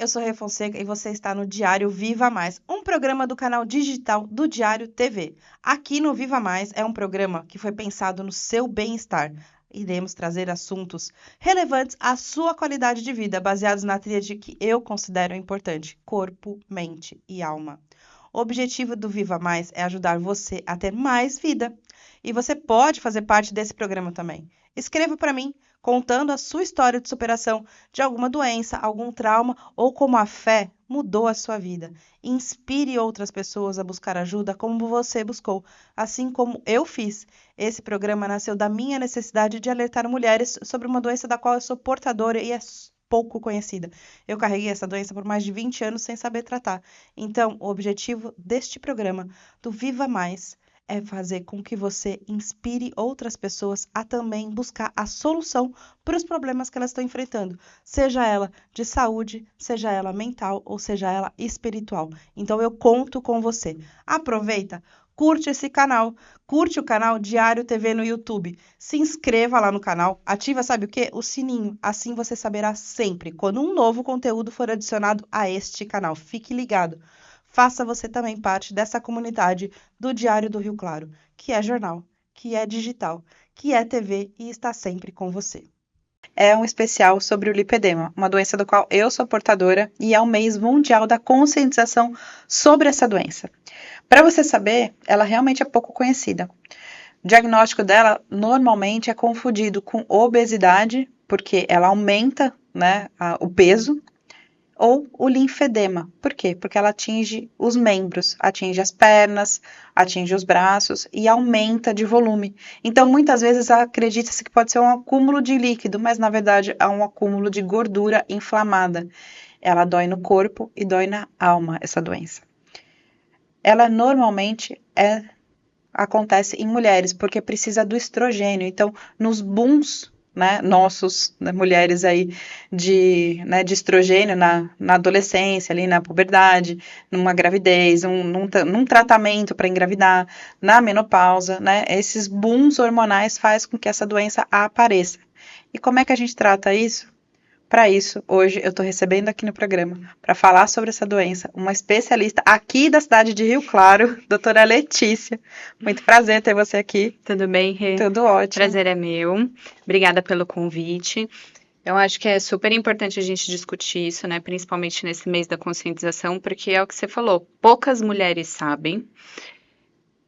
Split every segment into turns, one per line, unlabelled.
eu sou Rê Fonseca e você está no Diário Viva Mais, um programa do canal digital do Diário TV. Aqui no Viva Mais é um programa que foi pensado no seu bem-estar. Iremos trazer assuntos relevantes à sua qualidade de vida, baseados na tríade que eu considero importante: corpo, mente e alma. O objetivo do Viva Mais é ajudar você a ter mais vida. E você pode fazer parte desse programa também. Escreva para mim contando a sua história de superação de alguma doença, algum trauma ou como a fé mudou a sua vida. Inspire outras pessoas a buscar ajuda como você buscou, assim como eu fiz. Esse programa nasceu da minha necessidade de alertar mulheres sobre uma doença da qual eu sou portadora e é pouco conhecida. Eu carreguei essa doença por mais de 20 anos sem saber tratar. Então, o objetivo deste programa, do Viva Mais, é fazer com que você inspire outras pessoas a também buscar a solução para os problemas que elas estão enfrentando, seja ela de saúde, seja ela mental ou seja ela espiritual. Então eu conto com você. Aproveita, curte esse canal, curte o canal Diário TV no YouTube, se inscreva lá no canal, ativa, sabe o quê? O sininho, assim você saberá sempre quando um novo conteúdo for adicionado a este canal. Fique ligado. Faça você também parte dessa comunidade do Diário do Rio Claro, que é jornal, que é digital, que é TV e está sempre com você. É um especial sobre o lipedema, uma doença do qual eu sou portadora e é o mês mundial da conscientização sobre essa doença. Para você saber, ela realmente é pouco conhecida. O diagnóstico dela normalmente é confundido com obesidade, porque ela aumenta, né, o peso, ou o linfedema. Por quê? Porque ela atinge os membros, atinge as pernas, atinge os braços e aumenta de volume. Então, muitas vezes acredita-se que pode ser um acúmulo de líquido, mas na verdade é um acúmulo de gordura inflamada. Ela dói no corpo e dói na alma, essa doença. Ela normalmente acontece em mulheres, porque precisa do estrogênio. Então, nos booms, né, nossos, né, mulheres aí de estrogênio na adolescência, ali na puberdade, numa gravidez, num tratamento para engravidar, na menopausa, né, esses booms hormonais fazem com que essa doença apareça. E como é que a gente trata isso? Para isso, hoje eu estou recebendo aqui no programa, para falar sobre essa doença, uma especialista aqui da cidade de Rio Claro, doutora Letícia. Muito prazer ter você aqui.
Tudo bem, Rê?
Tudo ótimo.
Prazer é meu. Obrigada pelo convite. Eu acho que é super importante a gente discutir isso, né? Principalmente nesse mês da conscientização, porque é o que você falou, poucas mulheres sabem.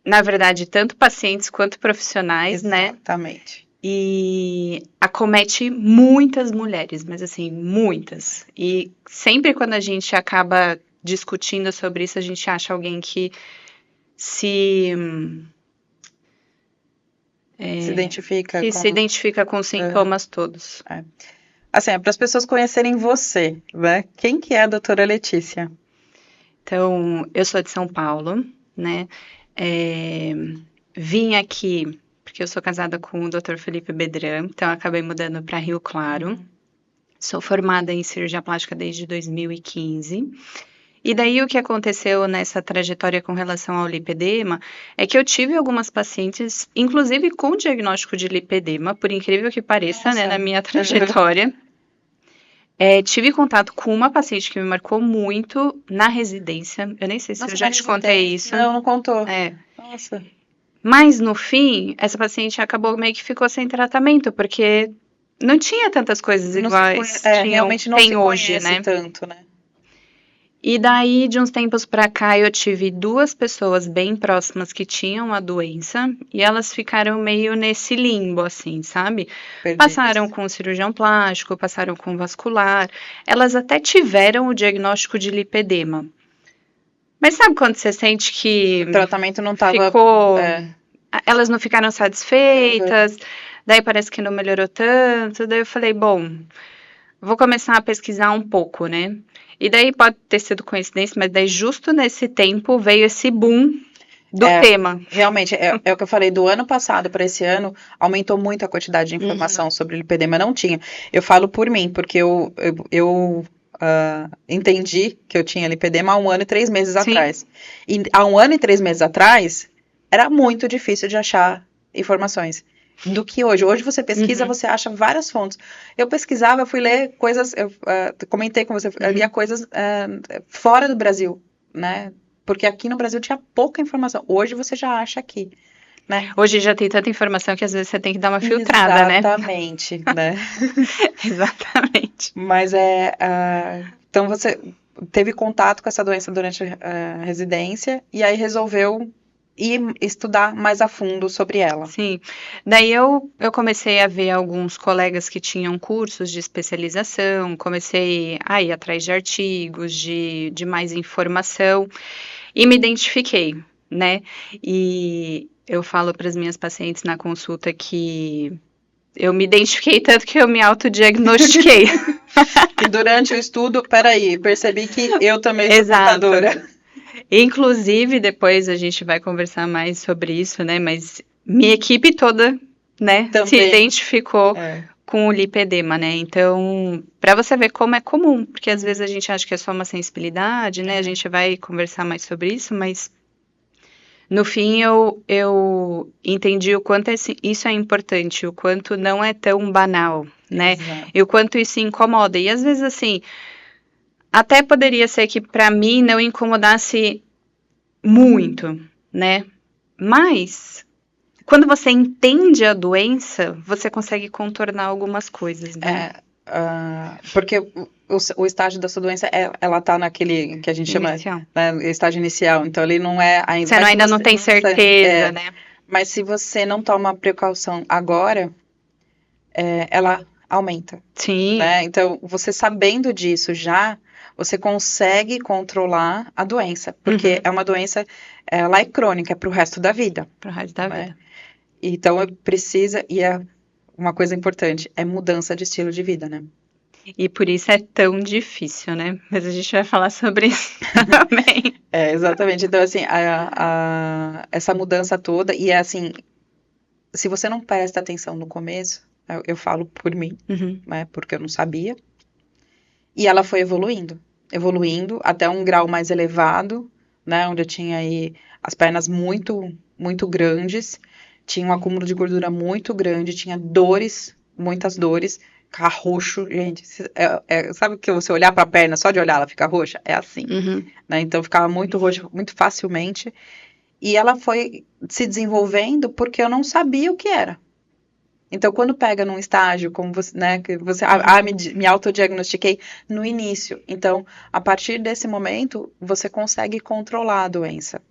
Na verdade, tanto pacientes quanto profissionais, né?
Exatamente.
E acomete muitas mulheres, mas assim, muitas. E sempre quando a gente acaba discutindo sobre isso, a gente acha alguém que se identifica com os sintomas todos.
Assim, é para as pessoas conhecerem você, né? Quem que é a doutora Letícia?
Então, eu sou de São Paulo, né? Vim aqui porque eu sou casada com o Dr. Felipe Bedran, então eu acabei mudando para Rio Claro. Sou formada em cirurgia plástica desde 2015. E daí o que aconteceu nessa trajetória com relação ao lipedema é que eu tive algumas pacientes, inclusive com diagnóstico de lipedema, por incrível que pareça, né, na minha trajetória. Tive contato com uma paciente que me marcou muito na residência. Eu nem sei se eu já te contei isso.
Não contou. Nossa.
Mas, no fim, essa paciente acabou meio que ficou sem tratamento, porque não tinha tantas coisas iguais
realmente não
tem
se
hoje, né?
Tanto, né?
E daí, de uns tempos pra cá, eu tive 2 pessoas bem próximas que tinham a doença, e elas ficaram meio nesse limbo, assim, sabe?
Perdidas.
Passaram com cirurgião plástico, passaram com vascular, elas até tiveram o diagnóstico de lipedema. Mas sabe quando você sente que
o tratamento não estava...
Elas não ficaram satisfeitas, daí parece que não melhorou tanto, daí eu falei, bom, vou começar a pesquisar um pouco, né? E daí pode ter sido coincidência, mas daí justo nesse tempo veio esse boom do tema.
Realmente, é o que eu falei, do ano passado para esse ano, aumentou muito a quantidade de informação sobre lipedema, não tinha. Eu falo por mim, porque eu entendi que eu tinha lipedema há 1 ano e 3 meses atrás. E há 1 ano e 3 meses atrás, era muito difícil de achar informações.
do que hoje. Hoje você pesquisa, você acha várias fontes. Eu pesquisava, eu fui ler coisas, eu comentei com você, eu lia coisas fora do Brasil, né? Porque aqui no Brasil tinha pouca informação. Hoje você já acha aqui, né?
Hoje já tem tanta informação que às vezes você tem que dar uma filtrada, né?
Exatamente, né?
Exatamente.
Mas então você teve contato com essa doença durante a residência e aí resolveu ir estudar mais a fundo sobre ela.
Sim. Daí eu comecei a ver alguns colegas que tinham cursos de especialização, comecei a ir atrás de artigos, de mais informação e me identifiquei, né? E eu falo para as minhas pacientes na consulta que eu me identifiquei tanto que eu me autodiagnostiquei.
E durante o estudo, percebi que eu também sou
Exato.
portadora.
Inclusive, depois a gente vai conversar mais sobre isso, né? Mas minha equipe toda, né,
Também.
se identificou com o lipedema, né? Então, para você ver como é comum, porque às vezes a gente acha que é só uma sensibilidade, né? A gente vai conversar mais sobre isso, mas no fim eu entendi o quanto isso é importante, o quanto não é tão banal, né?
Exato.
E o quanto isso incomoda. E às vezes, assim, até poderia ser que para mim não incomodasse muito, né? Mas quando você entende a doença, você consegue contornar algumas coisas, né?
Porque o estágio da sua doença, ela tá naquele que a gente chama, né, estágio inicial. Então, ele não é ainda...
Você ainda não tem certeza, né?
Mas se você não toma precaução agora, ela aumenta.
Sim.
Né? Então, você sabendo disso já, você consegue controlar a doença. Porque é uma doença, ela é crônica, é pro resto da vida.
Pro resto da vida.
Então, precisa, e é uma coisa importante, é mudança de estilo de vida, né?
E por isso é tão difícil, né? Mas a gente vai falar sobre isso também.
Exatamente. Então, assim, essa mudança toda, e é assim, se você não presta atenção no começo, eu falo por mim, né? Porque eu não sabia, e ela foi evoluindo até um grau mais elevado, né? Onde eu tinha aí as pernas muito, muito grandes, tinha um acúmulo de gordura muito grande, tinha dores, muitas dores, ficar roxo, gente. Sabe que você olhar para a perna, só de olhar ela fica roxa? É assim, né? Então ficava muito roxo, muito facilmente. E ela foi se desenvolvendo porque eu não sabia o que era. Então, quando pega num estágio, como você, né, que você, me autodiagnostiquei no início. Então, a partir desse momento, você consegue controlar a doença.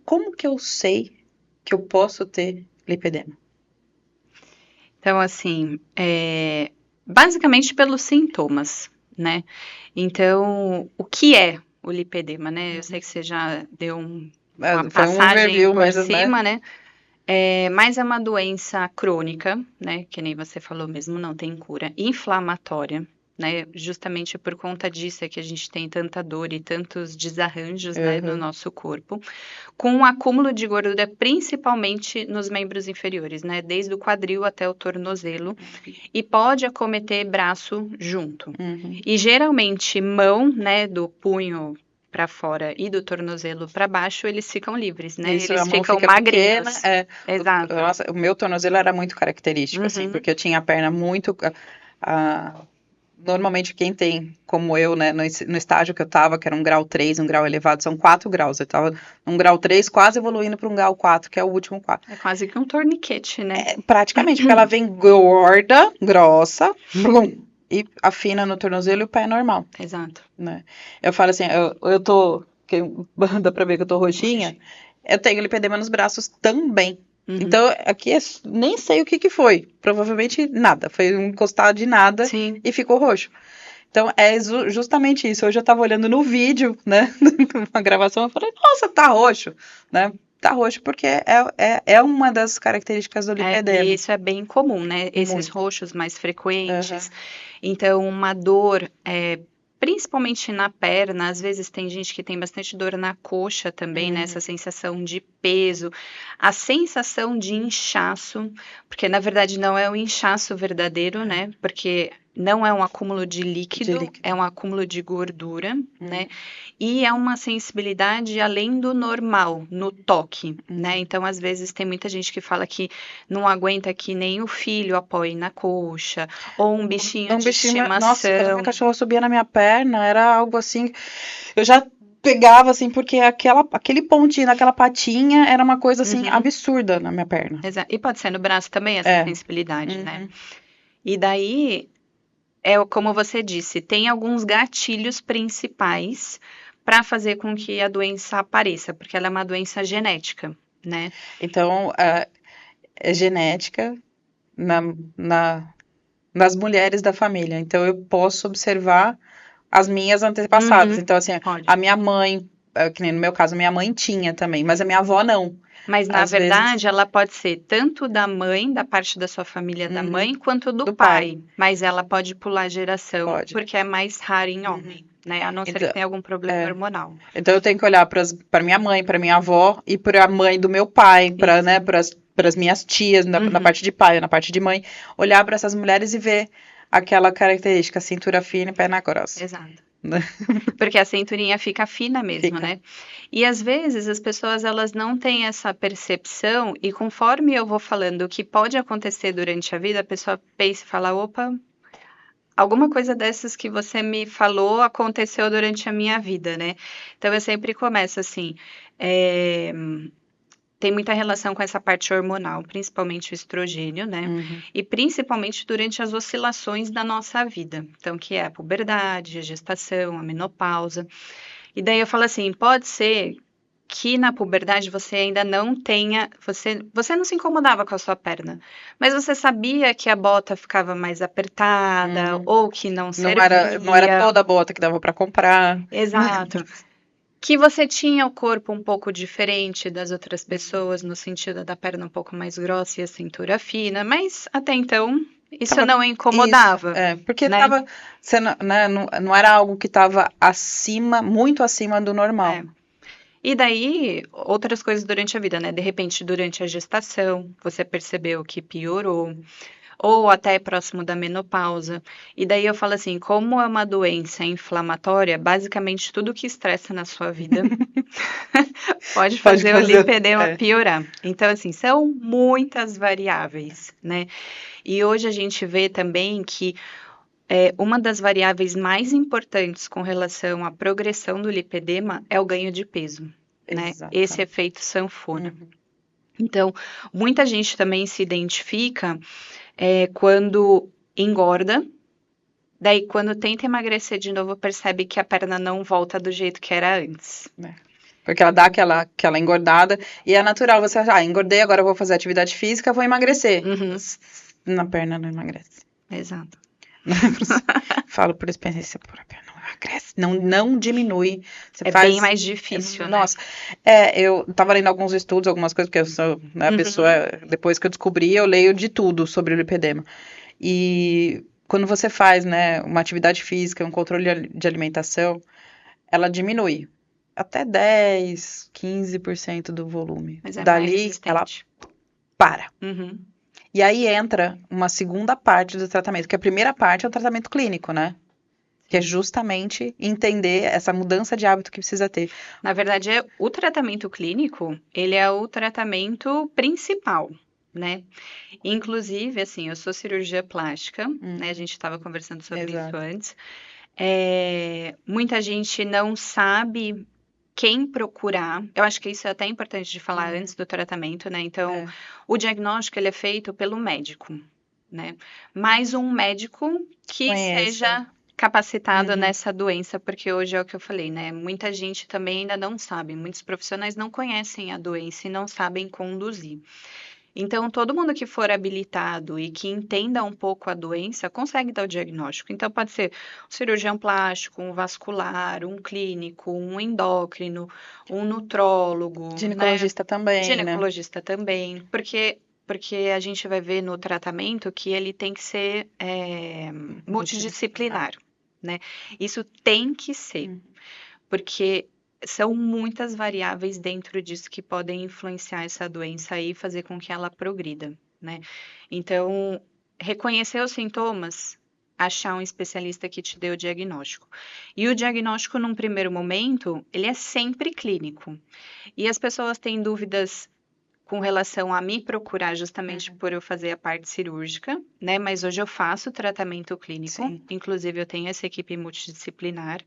Como que eu sei que eu posso ter lipedema?
Então, assim, basicamente pelos sintomas, né? Então, o que é o lipedema, né? Eu sei que você já deu uma passagem por cima, né? Mas é uma doença crônica, né? Que nem você falou mesmo, não tem cura, inflamatória, né? Justamente por conta disso é que a gente tem tanta dor e tantos desarranjos, né, no nosso corpo, com um acúmulo de gordura principalmente nos membros inferiores, né? Desde o quadril até o tornozelo, e pode acometer braço junto. E geralmente mão, né, do punho para fora e do tornozelo para baixo, eles ficam livres, né?
Isso,
eles ficam magrinhos.
Exato. Nossa, o meu tornozelo era muito característico, assim, porque eu tinha a perna muito... Normalmente quem tem, como eu, né, no estágio que eu tava, que era um grau 3, um grau elevado, são 4 graus. Eu tava num grau 3, quase evoluindo para um grau 4, que é o último 4.
É quase que um torniquete, né?
Praticamente, porque ela vem gorda, grossa, blum, e afina no tornozelo e o pé é normal.
Exato.
Né? Eu falo assim, eu tô, dá pra ver que eu tô roxinha, eu tenho lipedema nos braços também. Então, aqui nem sei o que foi. Provavelmente nada. Foi um encostado de nada.
Sim.
E ficou roxo. Então, é justamente isso. Hoje eu tava olhando no vídeo, né? Uma gravação, eu falei, nossa, tá roxo. Né? Tá roxo porque é uma das características do lipedema.
E isso é bem comum, né? Esses roxos mais frequentes. Então, uma dor... principalmente na perna, às vezes tem gente que tem bastante dor na coxa também, né? Essa sensação de peso, a sensação de inchaço, porque na verdade não é o inchaço verdadeiro, né? Porque não é um acúmulo de líquido, é um acúmulo de gordura, né? E é uma sensibilidade além do normal, no toque, né? Então, às vezes, tem muita gente que fala que não aguenta que nem o filho apoie na coxa, ou um bichinho de estimação.
Nossa, quando a minha cachorra subia na minha perna, era algo assim, eu já pegava, assim, porque aquele pontinho, aquela patinha, era uma coisa, assim, absurda na minha perna.
Exato. E pode ser no braço também, essa sensibilidade, né? E daí, como você disse, tem alguns gatilhos principais para fazer com que a doença apareça, porque ela é uma doença genética, né?
Então, é genética nas mulheres da família. Então, eu posso observar as minhas antepassadas. Então, assim, a minha mãe, que nem no meu caso, minha mãe tinha também, mas a minha avó não.
Mas, na verdade, ela pode ser tanto da mãe, da parte da sua família da mãe, quanto do pai. Mas ela pode pular geração, porque é mais raro em homem, né? A não ser que tenha algum problema hormonal.
Então, eu tenho que olhar para minha mãe, para minha avó e para a mãe do meu pai, para, né, para as minhas tias, na parte de pai, na parte de mãe. Olhar para essas mulheres e ver aquela característica, cintura fina e perna grossa.
Exato. Porque a cinturinha fica fina mesmo, né? E às vezes as pessoas elas não têm essa percepção e conforme eu vou falando o que pode acontecer durante a vida, a pessoa pensa e fala, opa, alguma coisa dessas que você me falou aconteceu durante a minha vida, né? Então eu sempre começo assim, tem muita relação com essa parte hormonal, principalmente o estrogênio, né? E principalmente durante as oscilações da nossa vida. Então, que é a puberdade, a gestação, a menopausa. E daí eu falo assim, pode ser que na puberdade você ainda não tenha, você não se incomodava com a sua perna, mas você sabia que a bota ficava mais apertada ou que não servia.
Não era toda a bota que dava para comprar.
Exato. Que você tinha o corpo um pouco diferente das outras pessoas, no sentido da perna um pouco mais grossa e a cintura fina, mas até então isso não incomodava.
Porque
né?
né, não era algo que estava muito acima do normal.
E daí, outras coisas durante a vida, né? De repente, durante a gestação, você percebeu que piorou, ou até próximo da menopausa. E daí eu falo assim, como é uma doença inflamatória, basicamente tudo que estressa na sua vida pode fazer o lipedema piorar. Então, assim, são muitas variáveis, né? E hoje a gente vê também que uma das variáveis mais importantes com relação à progressão do lipedema é o ganho de peso, né? Esse efeito sanfona. Então, muita gente também se identifica quando engorda, daí quando tenta emagrecer de novo, percebe que a perna não volta do jeito que era antes.
Porque ela dá aquela engordada e é natural você achar, engordei, agora eu vou fazer atividade física, vou emagrecer. Na perna não emagrece.
Exato.
Falo por experiência própria, não emagrece, não diminui.
Bem mais difícil, né?
Nossa, eu tava lendo alguns estudos, algumas coisas, porque eu sou, né, a pessoa, depois que eu descobri, eu leio de tudo sobre o lipedema. E quando você faz, né, uma atividade física, um controle de alimentação, ela diminui até 10, 15% do volume.
Mas
dali, ela para. E aí entra uma segunda parte do tratamento, que a primeira parte é o tratamento clínico, né? Que é justamente entender essa mudança de hábito que precisa ter.
Na verdade, o tratamento clínico, ele é o tratamento principal, né? Inclusive, assim, eu sou cirurgia plástica, né? A gente estava conversando sobre isso antes. Muita gente não sabe quem procurar. Eu acho que isso é até importante de falar antes do tratamento, né? Então, o diagnóstico, ele é feito pelo médico, né? Mas um médico que seja capacitado nessa doença, porque hoje é o que eu falei, né? Muita gente também ainda não sabe, muitos profissionais não conhecem a doença e não sabem conduzir. Então, todo mundo que for habilitado e que entenda um pouco a doença, consegue dar o diagnóstico. Então, pode ser um cirurgião plástico, um vascular, um clínico, um endócrino, um nutrólogo.
Ginecologista também,
Ginecologista também, porque a gente vai ver no tratamento que ele tem que ser multidisciplinar, né? Isso tem que ser, porque são muitas variáveis dentro disso que podem influenciar essa doença e fazer com que ela progrida, né? Então, reconhecer os sintomas achar um especialista que te dê o diagnóstico. E o diagnóstico, num primeiro momento, ele é sempre clínico. E as pessoas têm dúvidas com relação a me procurar justamente por eu fazer a parte cirúrgica, né? Mas hoje eu faço tratamento clínico,
Sim.
inclusive eu tenho essa equipe multidisciplinar.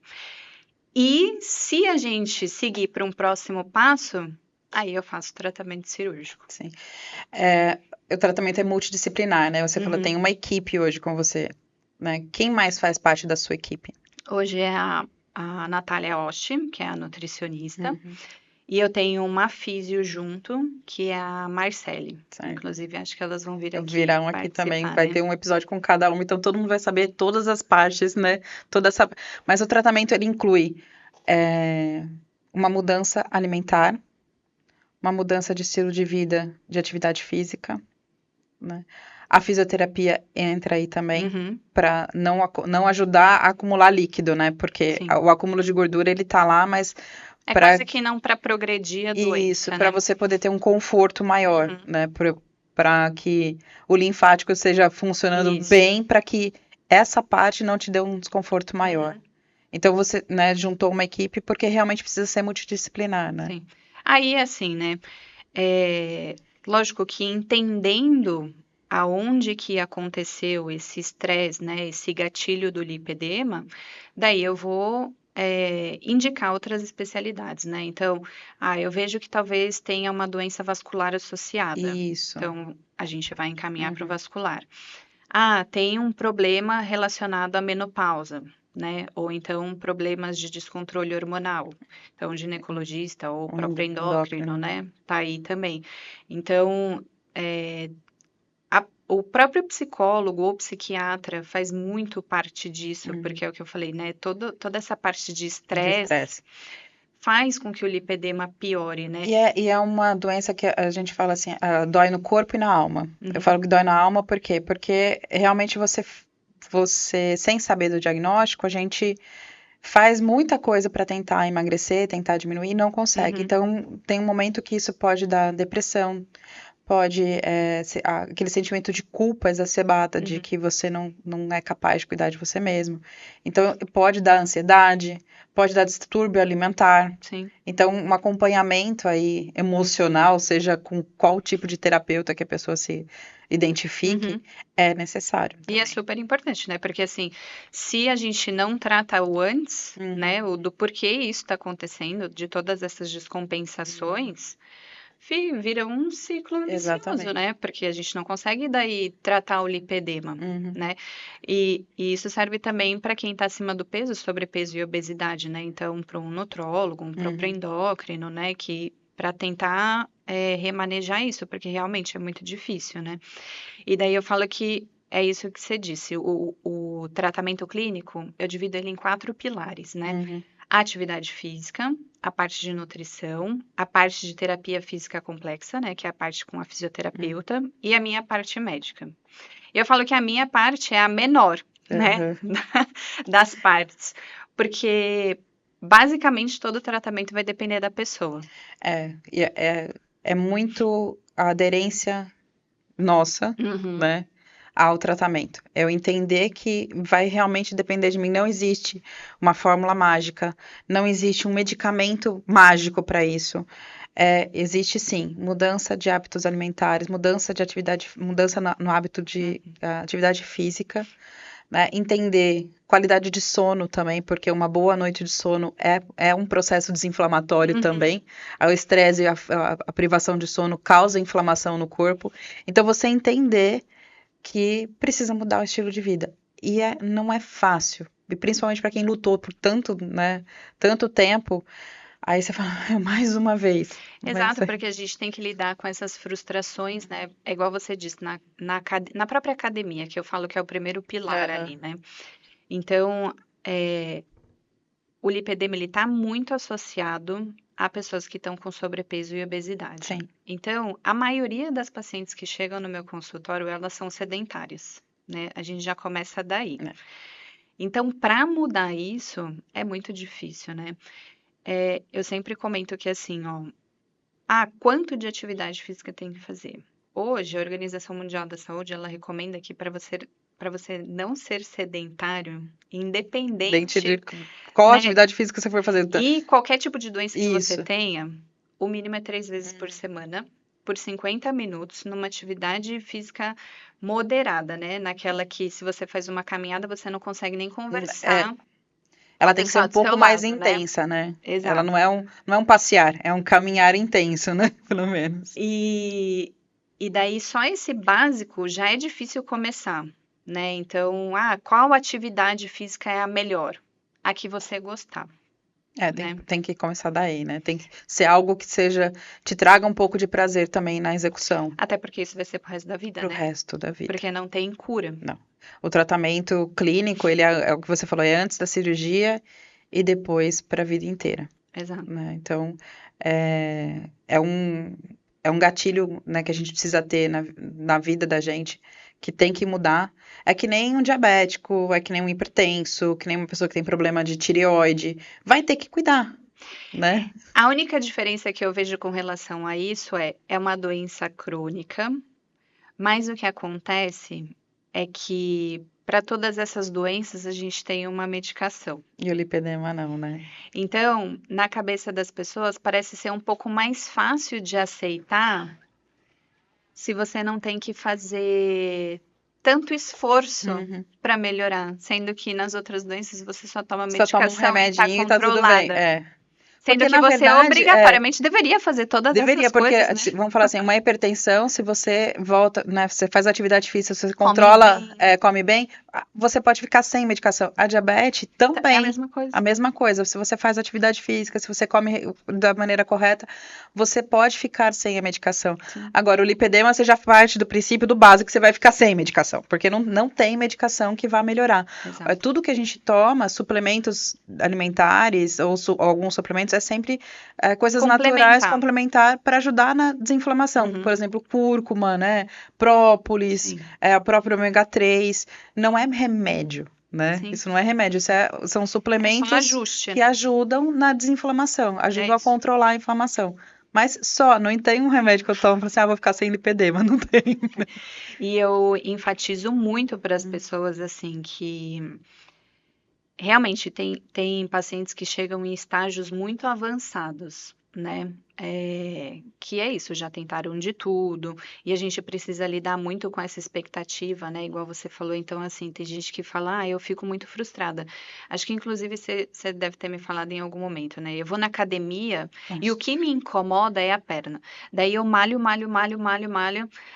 E se a gente seguir para um próximo passo, aí eu faço tratamento cirúrgico.
Sim. O tratamento é multidisciplinar, né? Você falou, tem uma equipe hoje com você, né? Quem mais faz parte da sua equipe?
Hoje é a Natália Osti, que é a nutricionista. E eu tenho uma físio junto, que é a Marcele.
Certo.
Inclusive, acho que elas vão vir aqui
Virão aqui também, vai
né?
ter um episódio com cada uma, então todo mundo vai saber todas as partes, né? Mas o tratamento, ele inclui uma mudança alimentar, uma mudança de estilo de vida, de atividade física, né? A fisioterapia entra aí também, para não ajudar a acumular líquido, né? Porque o acúmulo de gordura, ele tá lá, mas
quase que não para progredir a doença,
isso, para você poder ter um conforto maior, né? Para que o linfático esteja funcionando bem, para que essa parte não te dê um desconforto maior. Então você, né, juntou uma equipe porque realmente precisa ser multidisciplinar, né?
Sim. Aí, assim, né? Lógico que entendendo aonde que aconteceu esse estresse, né? Esse gatilho do lipedema, daí eu vou indicar outras especialidades, né? Então, eu vejo que talvez tenha uma doença vascular associada.
Isso.
Então, a gente vai encaminhar para o vascular. Tem um problema relacionado à menopausa, né? Ou então problemas de descontrole hormonal. Então, ginecologista ou próprio endócrino, né? Tá aí também. Então, o próprio psicólogo ou psiquiatra faz muito parte disso, porque é o que eu falei, né? Toda essa parte de estresse faz com que o lipedema piore, né?
E é uma doença que a gente fala assim, dói no corpo e na alma. Eu falo que dói na alma por quê? Porque realmente você, sem saber do diagnóstico, a gente faz muita coisa para tentar emagrecer, tentar diminuir e não consegue. Então, tem um momento que isso pode dar depressão, pode aquele sentimento de culpa exacerbada de que você não é capaz de cuidar de você mesmo. Então, pode dar ansiedade, pode dar distúrbio alimentar.
Sim.
Então, um acompanhamento aí emocional, seja com qual tipo de terapeuta que a pessoa se identifique, é necessário.
Também. E é super importante, né? Porque, assim, se a gente não trata o antes, né, do porquê isso está acontecendo, de todas essas descompensações, vira um ciclo vicioso, né? Porque a gente não consegue daí tratar o lipedema, né? E isso serve também para quem está acima do peso, sobrepeso e obesidade, né? Então, para um nutrólogo, um próprio endócrino, né? Que para tentar remanejar isso, porque realmente é muito difícil, né? E daí eu falo que é isso que você disse, o tratamento clínico, eu divido ele em 4 pilares, né? A atividade física, a parte de nutrição, a parte de terapia física complexa, né, que é a parte com a fisioterapeuta, e a minha parte médica. Eu falo que a minha parte é a menor, né, das partes, porque basicamente todo o tratamento vai depender da pessoa.
É muito a aderência nossa, né, ao tratamento. Eu entender que vai realmente depender de mim. Não existe uma fórmula mágica, não existe um medicamento mágico para isso. Existe sim mudança de hábitos alimentares, mudança de atividade, mudança no hábito de atividade física, né? Entender qualidade de sono também, porque uma boa noite de sono é um processo desinflamatório também. O estresse e a privação de sono causa inflamação no corpo. Então, você entender que precisa mudar o estilo de vida. E não é fácil. E principalmente para quem lutou por tanto tempo. Aí você fala, mais uma vez.
Exato, porque a gente tem que lidar com essas frustrações, né? É igual você disse, na própria academia, que eu falo que é o primeiro pilar ali, né? Então, o lipedema, ele tá muito associado a pessoas que estão com sobrepeso e obesidade.
Sim.
Então, a maioria das pacientes que chegam no meu consultório, elas são sedentárias, né? A gente já começa daí. Então, para mudar isso, é muito difícil, né? Eu sempre comento que assim, quanto de atividade física tem que fazer? Hoje, a Organização Mundial da Saúde, ela recomenda que para você para você não ser sedentário, independente,
Dente de qual
né?
atividade física você for fazer.
E qualquer tipo de doença que você
Isso.
tenha, o mínimo é 3 vezes por semana, por 50 minutos, numa atividade física moderada, né? Naquela que, se você faz uma caminhada, você não consegue nem conversar
Ela
com a
tem que ser
pessoa
um
do seu
pouco mais
lado, né?
intensa, né? Ela
Exato.
não é um passear, é um caminhar intenso, né? Pelo menos.
E daí só esse básico já é difícil começar, né? Então, qual atividade física é a melhor? A que você gostar, né?
Tem que começar daí, né? Tem que ser algo que te traga um pouco de prazer também na execução.
Até porque isso vai ser pro resto da vida,
Pro
né?
resto da vida.
Porque não tem cura.
Não. O tratamento clínico, ele é o que você falou, é antes da cirurgia e depois para a vida inteira.
Exato.
Né? Então, é um gatilho, né, que a gente precisa ter na vida da gente, que tem que mudar. É que nem um diabético, é que nem um hipertenso, que nem uma pessoa que tem problema de tireoide. Vai ter que cuidar, né?
A única diferença que eu vejo com relação a isso é uma doença crônica, mas o que acontece é que para todas essas doenças a gente tem uma medicação.
E o lipedema não, né?
Então, na cabeça das pessoas, parece ser um pouco mais fácil de aceitar se você não tem que fazer tanto esforço para melhorar, sendo que nas outras doenças você só toma medicação
um remedinho
e tá
tudo bem.
controlada. Sendo
Porque,
que
na
você
verdade,
obrigatoriamente deveria fazer todas
deveria,
essas
porque,
coisas, né?
vamos falar assim, uma hipertensão, se você volta, né, você faz atividade física, se você
Come
controla,
bem.
come bem, você pode ficar sem medicação. A diabetes também,
É a mesma coisa.
a mesma coisa. Se você faz atividade física, se você come da maneira correta, você pode ficar sem a medicação.
Sim.
Agora, o lipedema, você já parte do princípio do básico que você vai ficar sem medicação, porque não tem medicação que vá melhorar.
Exato.
Tudo que a gente toma, suplementos alimentares ou alguns suplementos, é sempre coisas naturais, complementar para ajudar na desinflamação. Por exemplo, cúrcuma, né? Própolis, a própria ômega 3. Não é remédio, né?
Sim.
Isso não é remédio, são suplementos
ajuste,
que
né?
ajudam na desinflamação, ajudam a
isso.
controlar a inflamação. Mas não tem um remédio que eu tomo para assim, vou ficar sem lipedema, não tem.
E eu enfatizo muito para as pessoas, assim, que realmente tem pacientes que chegam em estágios muito avançados, né? Que é isso, já tentaram de tudo, e a gente precisa lidar muito com essa expectativa, né? Igual você falou, então, assim, tem gente que fala, eu fico muito frustrada. Acho que, inclusive, você deve ter me falado em algum momento, né? Eu vou na academia e o que me incomoda é a perna. Daí eu malho,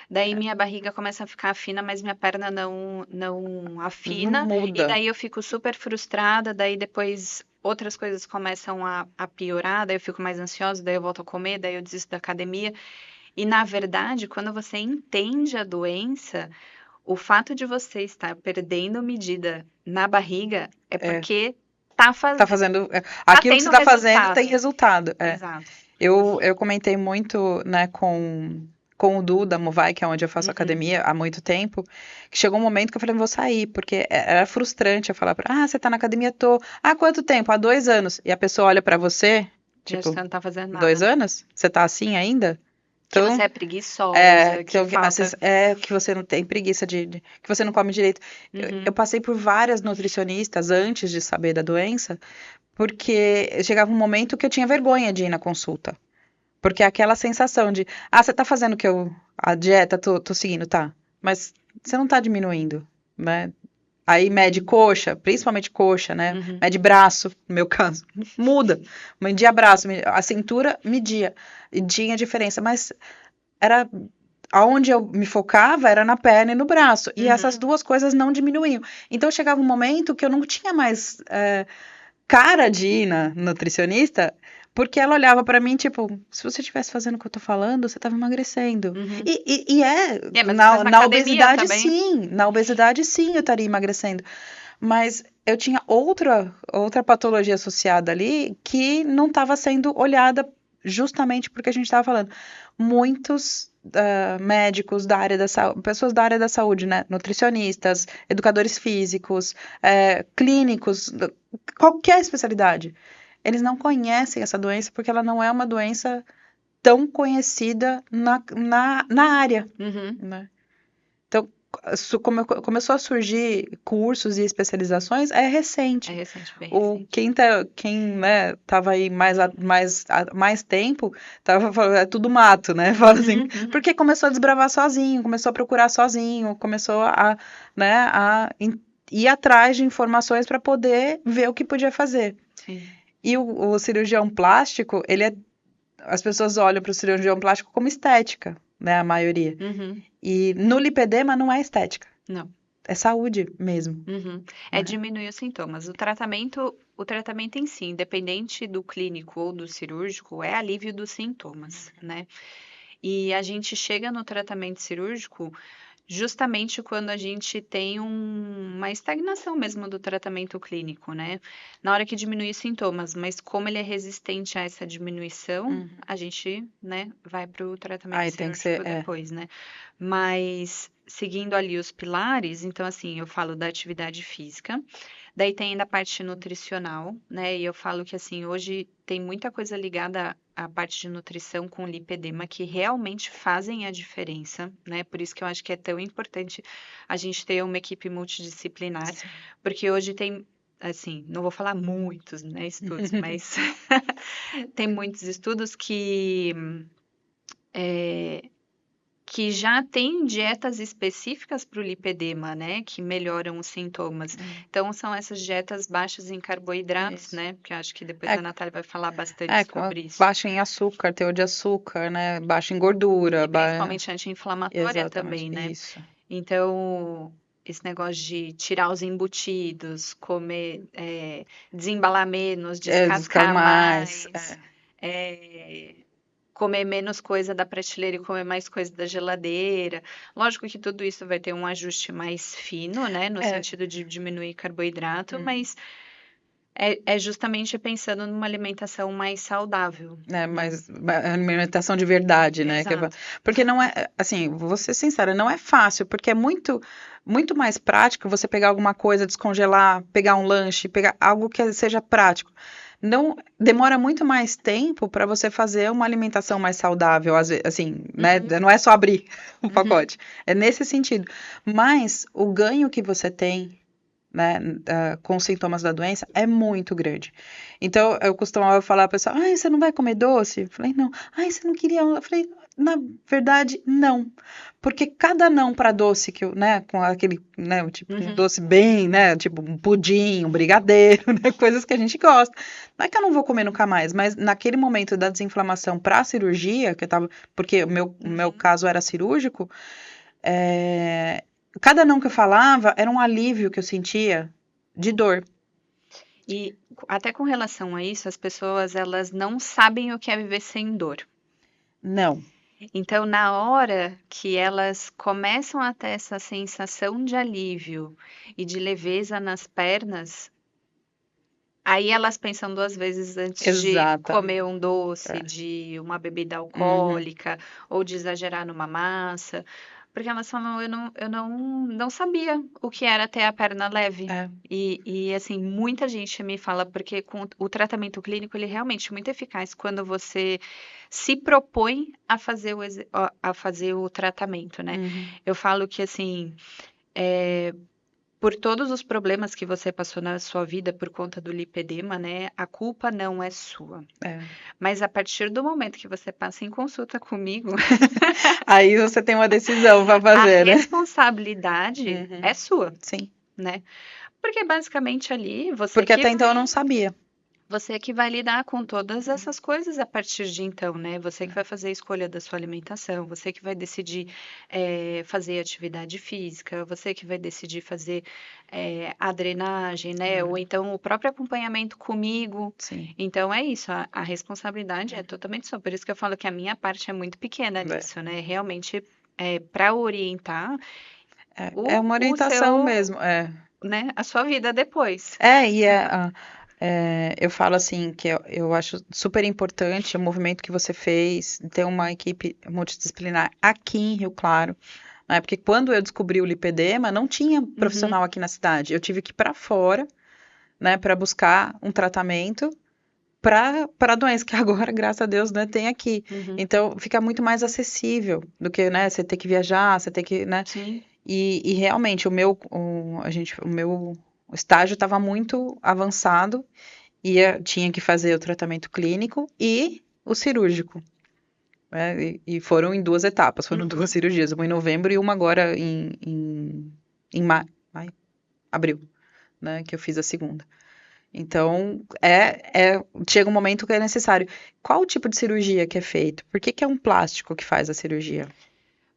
daí minha barriga começa a ficar fina, mas minha perna não afina,
Não muda.
e daí eu fico super frustrada, daí depois outras coisas começam a piorar, daí eu fico mais ansiosa, daí eu volto a comer, daí eu desisto da academia. E, na verdade, quando você entende a doença, o fato de você estar perdendo medida na barriga é porque tá fazendo
aquilo que você está fazendo tem resultado.
Exato.
Eu comentei muito, né, com o Du da Movai, que é onde eu faço academia há muito tempo, que chegou um momento que eu falei, vou sair, porque era frustrante eu falar você tá na academia, tô. Há quanto tempo? Há 2 anos. E a pessoa olha pra você, tipo,
você não tá fazendo nada.
2 anos? Você tá assim ainda?
Então, que você é preguiçosa,
que você não tem preguiça que você não come direito. Eu passei por várias nutricionistas antes de saber da doença, porque chegava um momento que eu tinha vergonha de ir na consulta. Porque é aquela sensação de, você tá fazendo a dieta, tô seguindo, tá. Mas você não tá diminuindo, né? Aí mede coxa, principalmente coxa, né? Mede braço, no meu caso. Muda. Media braço, a cintura media. E tinha diferença, mas aonde eu me focava era na perna e no braço. E essas duas coisas não diminuíam. Então chegava um momento que eu não tinha mais cara de ir na nutricionista, porque ela olhava pra mim, tipo, se você estivesse fazendo o que eu tô falando, você tava emagrecendo. Na obesidade, também. Sim. Na obesidade, sim, eu estaria emagrecendo. Mas eu tinha outra patologia associada ali que não estava sendo olhada justamente porque a gente estava falando. Muitos médicos da área da saúde, pessoas da área da saúde, né? Nutricionistas, educadores físicos, clínicos, qualquer especialidade. Eles não conhecem essa doença porque ela não é uma doença tão conhecida na área. Né? Então, começou a surgir cursos e especializações, é recente.
É recente, bem recente.
Quem né, tava aí mais tempo, tava falando, é tudo mato, né? Fala assim, porque começou a desbravar sozinho, começou a procurar sozinho, começou a ir atrás de informações para poder ver o que podia fazer.
Sim.
E o cirurgião plástico, as pessoas olham para o cirurgião plástico como estética, né? A maioria. E no lipedema não é estética.
Não.
É saúde mesmo.
É diminuir os sintomas. O tratamento em si, independente do clínico ou do cirúrgico, é alívio dos sintomas, né? E a gente chega no tratamento cirúrgico justamente quando a gente tem uma estagnação mesmo do tratamento clínico, né? Na hora que diminui os sintomas, mas como ele é resistente a essa diminuição, a gente, né, vai para o tratamento cirúrgico depois, né? Mas seguindo ali os pilares, então assim, eu falo da atividade física, daí tem ainda a parte nutricional, né? E eu falo que assim, hoje tem muita coisa ligada à parte de nutrição com lipedema que realmente fazem a diferença, né? Por isso que eu acho que é tão importante a gente ter uma equipe multidisciplinar, porque hoje tem, assim, não vou falar muitos, né, estudos, mas tem muitos estudos que já tem dietas específicas para o lipedema, né, que melhoram os sintomas. Então, são essas dietas baixas em carboidratos, né, porque eu acho que depois a Natália vai falar bastante sobre isso.
Baixo em açúcar, teor de açúcar, né, baixo em gordura.
E principalmente anti-inflamatória também, né.
Isso.
Então, esse negócio de tirar os embutidos, comer, desembalar menos, descascar mais, comer menos coisa da prateleira e comer mais coisa da geladeira. Lógico que tudo isso vai ter um ajuste mais fino, né? No sentido de diminuir carboidrato, mas é justamente pensando numa alimentação mais saudável.
Mas alimentação de verdade, né?
Exato.
Porque não é, assim, vou ser sincera, não é fácil, porque é muito mais prático você pegar alguma coisa, descongelar, pegar um lanche, pegar algo que seja prático. Não demora muito mais tempo para você fazer uma alimentação mais saudável, assim, né? Não é só abrir o pacote, é nesse sentido. Mas o ganho que você tem, né, com os sintomas da doença é muito grande. Então, eu costumava falar para a pessoa, você não vai comer doce? Eu falei, não. Você não queria? Eu falei, na verdade, não. Porque cada não para doce, que eu, né, com aquele, né, tipo, um doce bem, né, tipo um pudim, um brigadeiro, né, coisas que a gente gosta. Não é que eu não vou comer nunca mais, mas naquele momento da desinflamação para a cirurgia, porque o meu caso era cirúrgico, cada não que eu falava era um alívio que eu sentia de dor.
E até com relação a isso, as pessoas, elas não sabem o que é viver sem dor.
Não.
Então, na hora que elas começam a ter essa sensação de alívio e de leveza nas pernas, aí elas pensam 2 vezes antes de comer um doce, de uma bebida alcoólica, ou de exagerar numa massa. Porque elas falam, eu não sabia o que era ter a perna leve. E assim, muita gente me fala, porque com o tratamento clínico, ele é realmente muito eficaz quando você se propõe a fazer o tratamento, né? Eu falo que, assim, por todos os problemas que você passou na sua vida por conta do lipedema, né? A culpa não é sua. Mas a partir do momento que você passa em consulta comigo...
Aí você tem uma decisão para fazer, né?
A responsabilidade é sua.
Sim.
Né? Porque basicamente ali você...
Porque até então eu não sabia.
Você que vai lidar com todas essas coisas a partir de então, né? Você que vai fazer a escolha da sua alimentação, você que vai decidir fazer atividade física, você que vai decidir fazer a drenagem, né? Ou então o próprio acompanhamento comigo.
Sim.
Então é isso, a responsabilidade é totalmente sua. Por isso que eu falo que a minha parte é muito pequena nisso, né? Realmente, para orientar...
É uma orientação mesmo,
né? A sua vida depois.
Eu falo assim que eu acho super importante o movimento que você fez, ter uma equipe multidisciplinar aqui em Rio Claro, né? Porque quando eu descobri o lipedema, não tinha profissional aqui na cidade. Eu tive que ir para fora, né, para buscar um tratamento para a doença, que agora, graças a Deus, né, tem aqui. Então, fica muito mais acessível do que, né, você ter que viajar, você ter que, né?
Sim.
E realmente, o meu estágio estava muito avançado, tinha que fazer o tratamento clínico e o cirúrgico. Né? E foram em 2 etapas, foram 2 cirurgias, uma em novembro e uma agora em abril, né? Que eu fiz a segunda. Então, chega um momento que é necessário. Qual o tipo de cirurgia que é feito? Por que é um plástico que faz a cirurgia?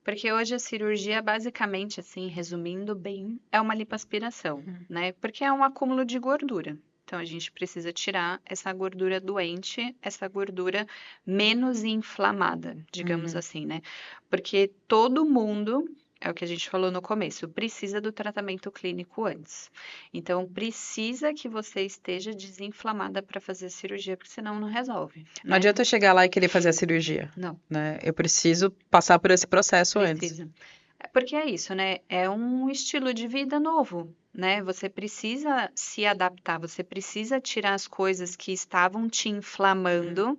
Porque hoje a cirurgia, basicamente, assim, resumindo bem, é uma lipoaspiração, né? Porque é um acúmulo de gordura. Então, a gente precisa tirar essa gordura doente, essa gordura menos inflamada, digamos assim, né? Porque todo mundo, é o que a gente falou no começo, precisa do tratamento clínico antes. Então, precisa que você esteja desinflamada para fazer a cirurgia, porque senão não resolve.
Não adianta eu chegar lá e querer fazer a cirurgia.
Não.
Né? Eu preciso passar por esse processo antes.
Precisa. Porque é isso, né? É um estilo de vida novo, né? Você precisa se adaptar, você precisa tirar as coisas que estavam te inflamando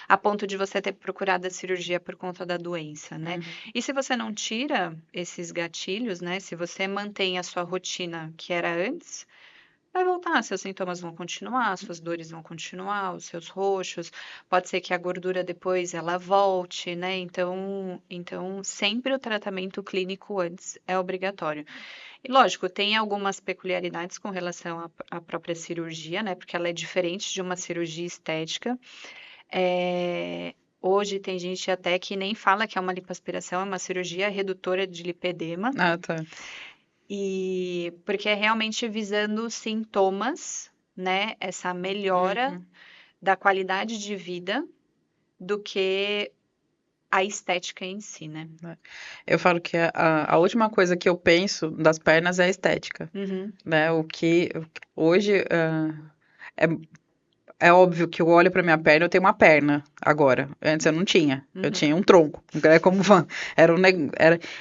a ponto de você ter procurado a cirurgia por conta da doença, né? E se você não tira esses gatilhos, né? Se você mantém a sua rotina que era antes, vai voltar, seus sintomas vão continuar, suas dores vão continuar, os seus roxos, pode ser que a gordura depois ela volte, né? Então sempre o tratamento clínico antes é obrigatório. E lógico, tem algumas peculiaridades com relação à própria cirurgia, né? Porque ela é diferente de uma cirurgia estética. Hoje tem gente até que nem fala que é uma lipoaspiração, é uma cirurgia redutora de lipedema.
Ah, tá.
E porque é realmente visando sintomas, né? Essa melhora da qualidade de vida do que a estética em si, né?
Eu falo que a última coisa que eu penso das pernas é a estética. Né? O que hoje é óbvio que eu olho para minha perna, eu tenho uma perna agora. Antes eu não tinha. Eu tinha um tronco. É como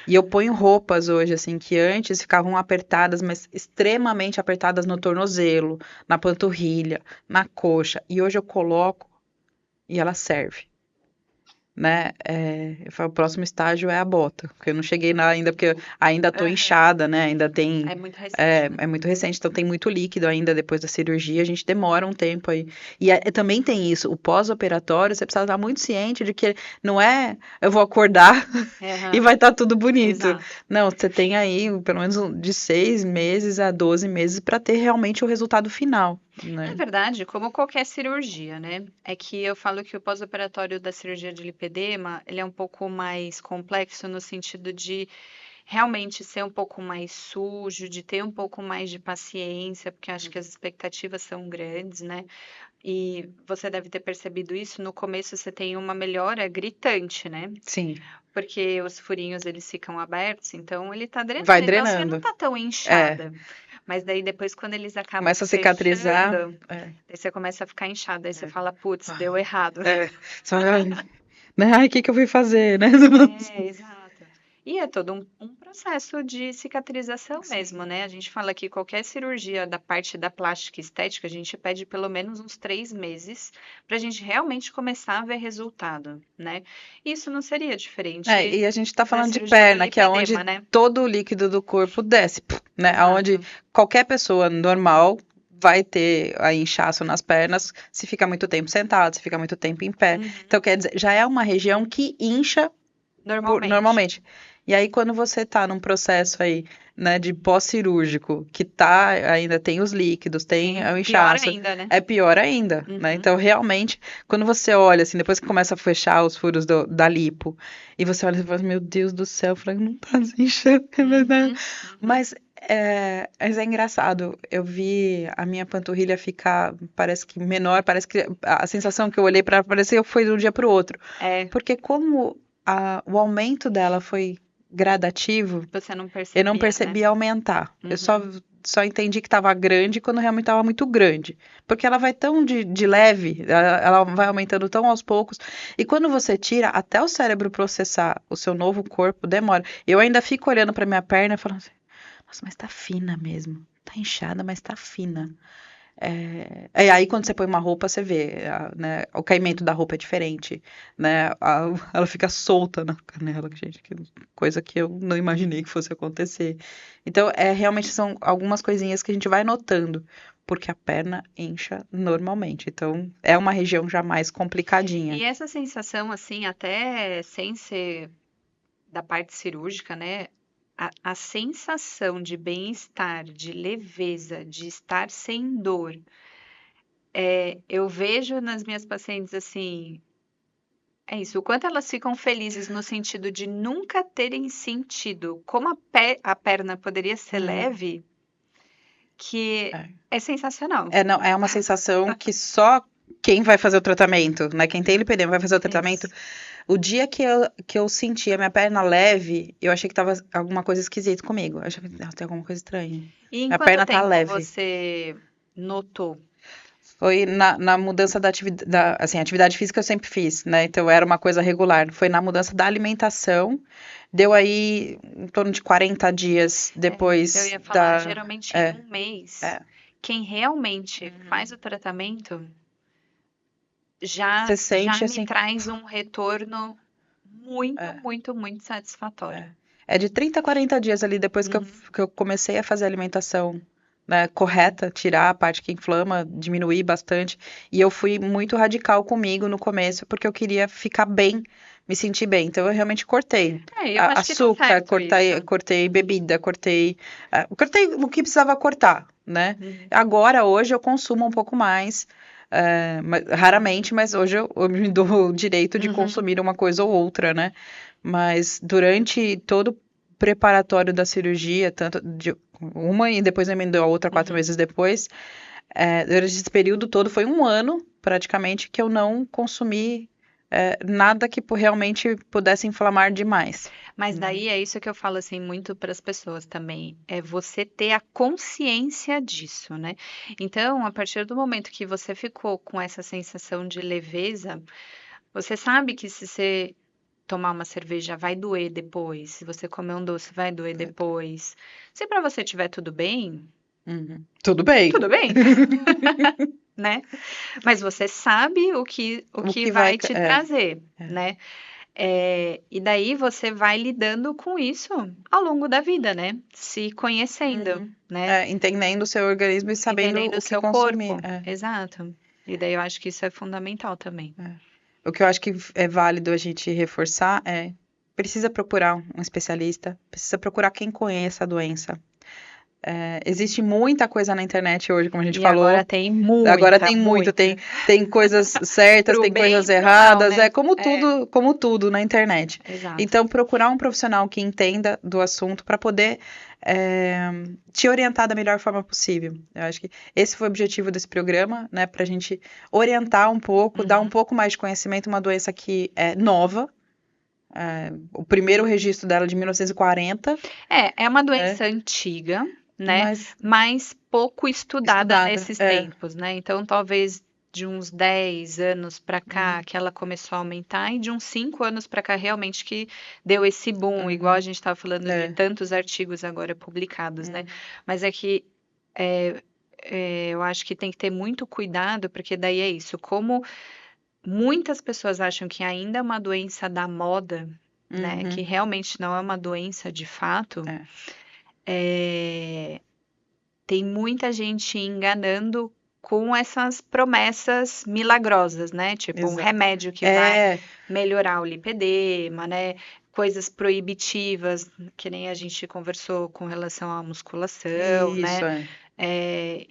e eu ponho roupas hoje assim que antes ficavam apertadas, mas extremamente apertadas no tornozelo, na panturrilha, na coxa. E hoje eu coloco e ela serve. Né? Eu falo, o próximo estágio é a bota, porque eu não cheguei lá ainda, porque ainda tô inchada, né? Ainda tem.
É muito recente. Né?
É muito recente, então tem muito líquido ainda depois da cirurgia, a gente demora um tempo aí. E também tem isso, o pós-operatório, você precisa estar muito ciente de que não é eu vou acordar e vai estar tudo bonito.
Exato.
Não, você tem aí pelo menos de 6 meses a 12 meses para ter realmente o resultado final. Né?
Na verdade, como qualquer cirurgia, né? É que eu falo que o pós-operatório da cirurgia de lipedema, ele é um pouco mais complexo no sentido de realmente ser um pouco mais sujo, de ter um pouco mais de paciência, porque acho que as expectativas são grandes, né? E você deve ter percebido isso, no começo você tem uma melhora gritante, né?
Sim.
Porque os furinhos, eles ficam abertos, então ele tá drenando.
Vai
Então você
drenando.
não tá tão inchada. Mas daí depois, quando eles acabam
começa a cicatrizar.
fechando, daí você começa a ficar inchada. Aí você fala, putz, deu errado.
Só, né? Ai, o que eu fui fazer, né?
Exato. E é todo um processo de cicatrização mesmo, né? A gente fala que qualquer cirurgia da parte da plástica estética, a gente pede pelo menos uns 3 meses para a gente realmente começar a ver resultado, né? Isso não seria diferente.
E a gente tá falando de
cirurgia do
perna, que é
lipedema,
onde
né?
todo o líquido do corpo desce, né?
Exato.
Onde qualquer pessoa normal vai ter a inchaço nas pernas se fica muito tempo sentado, se fica muito tempo em pé. Então, quer dizer, já é uma região que incha normalmente. E aí, quando você tá num processo aí, né, de pós-cirúrgico, que ainda tem os líquidos, tem o inchaço.
Pior ainda, né?
É pior ainda, né? Então, realmente, quando você olha, assim, depois que começa a fechar os furos da lipo, e você olha e fala, meu Deus do céu, eu falei, não tá inchando, é verdade. Mas é engraçado, eu vi a minha panturrilha ficar, parece que menor, parece que a sensação que eu olhei para parecer que foi de um dia para o outro. Porque como o aumento dela foi gradativo,
você não percebia,
eu não percebi aumentar. Eu só entendi que estava grande quando realmente estava muito grande. Porque ela vai tão de leve, ela vai aumentando tão aos poucos. E quando você tira, até o cérebro processar o seu novo corpo, demora. Eu ainda fico olhando para minha perna e falando assim, nossa, mas tá fina mesmo. Tá inchada, mas tá fina. Aí quando você põe uma roupa, você vê, né, o caimento da roupa é diferente, né, ela fica solta na canela, gente, coisa que eu não imaginei que fosse acontecer. Então, realmente são algumas coisinhas que a gente vai notando, porque a perna incha normalmente. Então, é uma região já mais complicadinha.
E essa sensação, assim, até sem ser da parte cirúrgica, né? A sensação de bem-estar, de leveza, de estar sem dor. Eu vejo nas minhas pacientes assim, é isso, o quanto elas ficam felizes no sentido de nunca terem sentido como a perna poderia ser leve, que é sensacional.
Não, é uma sensação que só quem vai fazer o tratamento, né? Quem tem lipedema vai fazer o tratamento.
Isso.
O dia que eu senti a minha perna leve, eu achei que tava alguma coisa esquisita comigo. Eu achei que tem alguma coisa estranha.
E em
Minha
quanto
perna tá
tempo
leve.
você notou?
Foi na mudança da atividade, assim, atividade física eu sempre fiz, né? Então era uma coisa regular. Foi na mudança da alimentação. Deu aí em torno de 40 dias depois
eu ia falar, geralmente em um mês, quem realmente
Uhum.
faz o tratamento já
Você sente,
me
assim,
traz um retorno muito satisfatório.
É de 30 a 40 dias ali depois que eu comecei a fazer a alimentação, né, correta, tirar a parte que inflama, diminuir bastante. E eu fui muito radical comigo no começo, porque eu queria ficar bem, me sentir bem. Então eu realmente cortei
Eu acho que tá
açúcar,
certo isso.
cortei bebida, cortei o que precisava cortar, né? Agora, hoje, eu consumo um pouco mais. Raramente, mas hoje eu me dou o direito de consumir uma coisa ou outra, né? Mas durante todo o preparatório da cirurgia, tanto de uma e depois emendou a outra 4 meses depois, durante esse período todo, foi 1 ano, praticamente, que eu não consumi nada que realmente pudesse inflamar demais.
Mas daí é isso que eu falo assim muito para as pessoas também, é você ter a consciência disso, né? Então, a partir do momento que você ficou com essa sensação de leveza, você sabe que se você tomar uma cerveja vai doer depois, se você comer um doce vai doer depois. Se para você estiver tudo bem,
tudo bem.
Tudo bem. Né? Mas você sabe o que vai te trazer, né? E daí você vai lidando com isso ao longo da vida, né? Se conhecendo, né?
Entendendo o seu organismo e sabendo
Entendendo
o
o
que
seu
consumir.
corpo. Exato. E daí eu acho que isso é fundamental também.
O que eu acho que é válido a gente reforçar precisa procurar um especialista, precisa procurar quem conheça a doença. Existe muita coisa na internet hoje, como a gente falou.
Agora tem muito.
Agora tem muito. Tem coisas certas, tem coisas erradas. Mal, né? Como tudo na internet.
Exato.
Então, procurar um profissional que entenda do assunto para poder te orientar da melhor forma possível. Eu acho que esse foi o objetivo desse programa, né? Para a gente orientar um pouco, dar um pouco mais de conhecimento, uma doença que é nova. O primeiro registro dela de 1940.
É uma doença antiga, né? Mas pouco estudada nesses tempos, né? Então, talvez de uns 10 anos para cá que ela começou a aumentar e de uns 5 anos para cá realmente que deu esse boom, igual a gente estava falando de tantos artigos agora publicados, né? Mas é que eu acho que tem que ter muito cuidado, porque daí é isso, como muitas pessoas acham que ainda é uma doença da moda, né? Que realmente não é uma doença de fato. Tem muita gente enganando com essas promessas milagrosas, né? Tipo, um remédio que vai melhorar o lipedema, né? Coisas proibitivas, que nem a gente conversou com relação à musculação, né?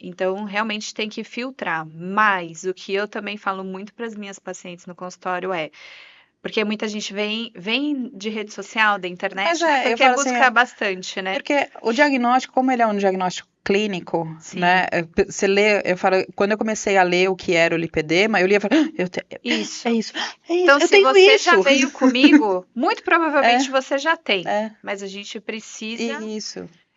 Então, realmente tem que filtrar. Mas o que eu também falo muito para as minhas pacientes no consultório porque muita gente vem de rede social, da internet, né? Porque busca bastante, né?
Porque o diagnóstico, como ele é um diagnóstico clínico, né? Você lê, quando eu comecei a ler o que era o lipedema, eu lia e falava,
isso.
É isso.
Então, se você já veio comigo, muito provavelmente você já tem. Mas a gente precisa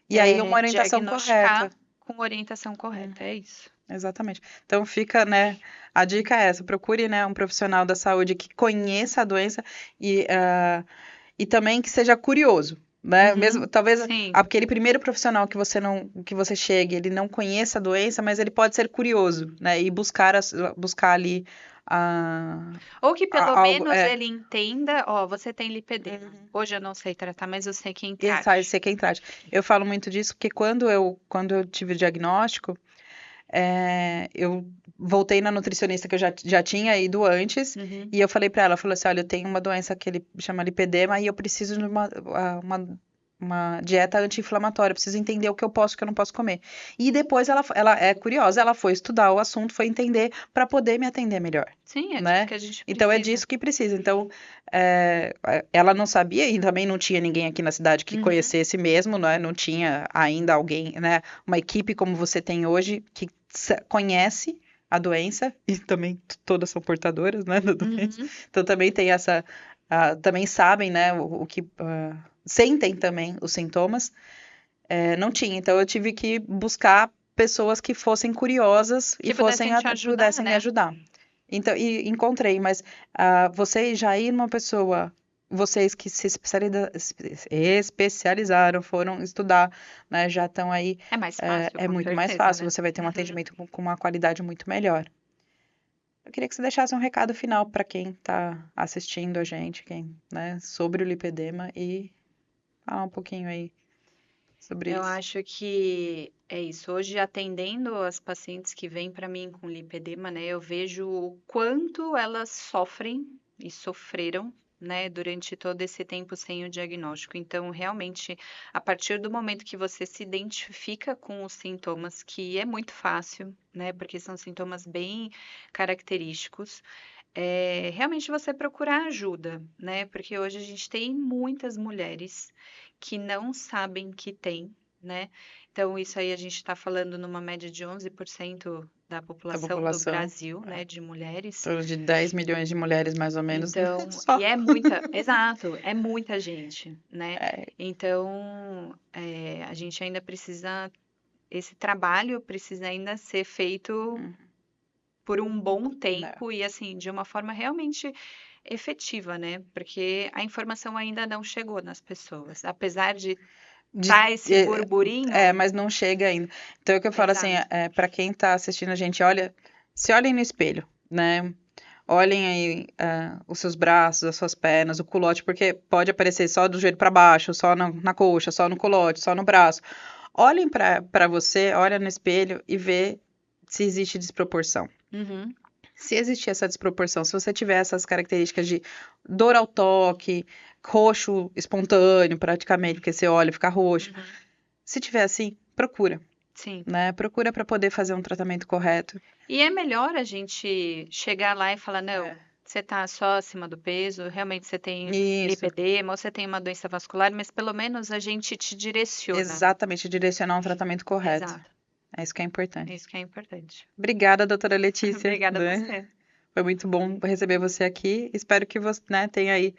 E aí uma orientação correta.
Com orientação correta, é isso.
Exatamente. Então fica, né? A dica é essa: procure, né, um profissional da saúde que conheça a doença e também que seja curioso, né? Mesmo, talvez
Sim.
aquele primeiro profissional que você chegue, ele não conheça a doença, mas ele pode ser curioso, né? E buscar ali
Ou que pelo
algo,
menos ele entenda, ó, você tem lipedema. Hoje eu não sei tratar, mas eu sei quem
e
trate.
sabe, ser quem trate. Eu falo muito disso porque quando eu tive o diagnóstico, eu voltei na nutricionista que eu já tinha ido antes, e eu falei pra ela, falou assim, olha, eu tenho uma doença que ele chama lipedema e eu preciso de uma dieta anti-inflamatória, eu preciso entender o que eu posso e o que eu não posso comer. E depois ela é curiosa, ela foi estudar o assunto, foi entender para poder me atender melhor.
Sim, é
né?
disso que a gente
Então é
precisa.
disso que precisa. Então, ela não sabia e também não tinha ninguém aqui na cidade que conhecesse mesmo, né? Não tinha ainda alguém, né? Uma equipe como você tem hoje que conhece a doença e também todas são portadoras, né, da doença. Então também tem também sabem, né, o que sentem também os sintomas. Não tinha, então eu tive que buscar pessoas que fossem curiosas
Que
e pudessem me ajudar. Então, e encontrei, mas você já ir numa pessoa, vocês que se especializaram, foram estudar, né, já estão aí,
É mais fácil,
é
com
muito mais
certeza,
fácil,
né?
você vai ter um atendimento com uma qualidade muito melhor. Eu queria que você deixasse um recado final para quem está assistindo a gente, né, sobre o lipedema e falar um pouquinho aí sobre
Eu
isso.
acho que é isso. Hoje, atendendo as pacientes que vêm para mim com lipedema, né, eu vejo o quanto elas sofrem e sofreram, né, durante todo esse tempo sem o diagnóstico. Então, realmente, a partir do momento que você se identifica com os sintomas, que é muito fácil, né, porque são sintomas bem característicos, realmente você procurar ajuda, né? Porque hoje a gente tem muitas mulheres que não sabem que tem, né? Então, isso aí a gente está falando numa média de 11% da
Da
população do
população,
Brasil, né? De mulheres.
em torno de 10 milhões de mulheres, mais ou menos.
Então,
Só.
e é muita, exato, é muita gente, né?
É,
Então, a gente ainda precisa, esse trabalho precisa ainda ser feito por um bom tempo e assim, de uma forma realmente efetiva, né? Porque a informação ainda não chegou nas pessoas, apesar de dar esse burburinho.
mas não chega ainda. Então, é o que eu falo assim,
Exato.
para quem tá assistindo a gente, se olhem no espelho, né? Olhem aí os seus braços, as suas pernas, o culote, porque pode aparecer só do joelho para baixo, só na coxa, só no culote, só no braço. Olhem para você, olha no espelho e vê se existe desproporção. Se existir essa desproporção, se você tiver essas características de dor ao toque, roxo espontâneo praticamente, porque você olha e fica roxo. Se tiver assim, procura.
Sim.
Né? Procura para poder fazer um tratamento correto.
E é melhor a gente chegar lá e falar, não, você está só acima do peso, realmente você tem lipedema, ou você tem uma doença vascular, mas pelo menos a gente te direciona.
Exatamente, direcionar um tratamento correto.
Exato.
É isso que é importante.
É isso que é importante.
Obrigada, doutora Letícia.
Obrigada a você.
Foi muito bom receber você aqui. Espero que você, né, tenha aí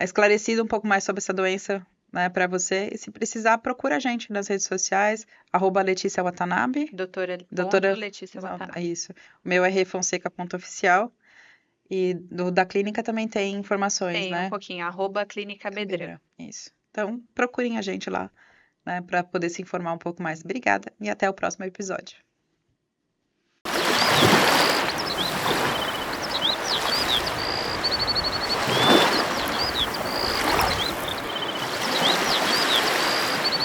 esclarecido um pouco mais sobre essa doença, né, para você. E se precisar, procura a gente nas redes sociais, @Letícia Watanabe.
Doutora Letícia Watanabe.
Isso. O meu é reifonseca.oficial. E da clínica também tem informações,
tem,
né?
Tem um pouquinho, @Clínica Bedrão.
Isso. Então, procurem a gente lá, né, para poder se informar um pouco mais. Obrigada e até o próximo episódio.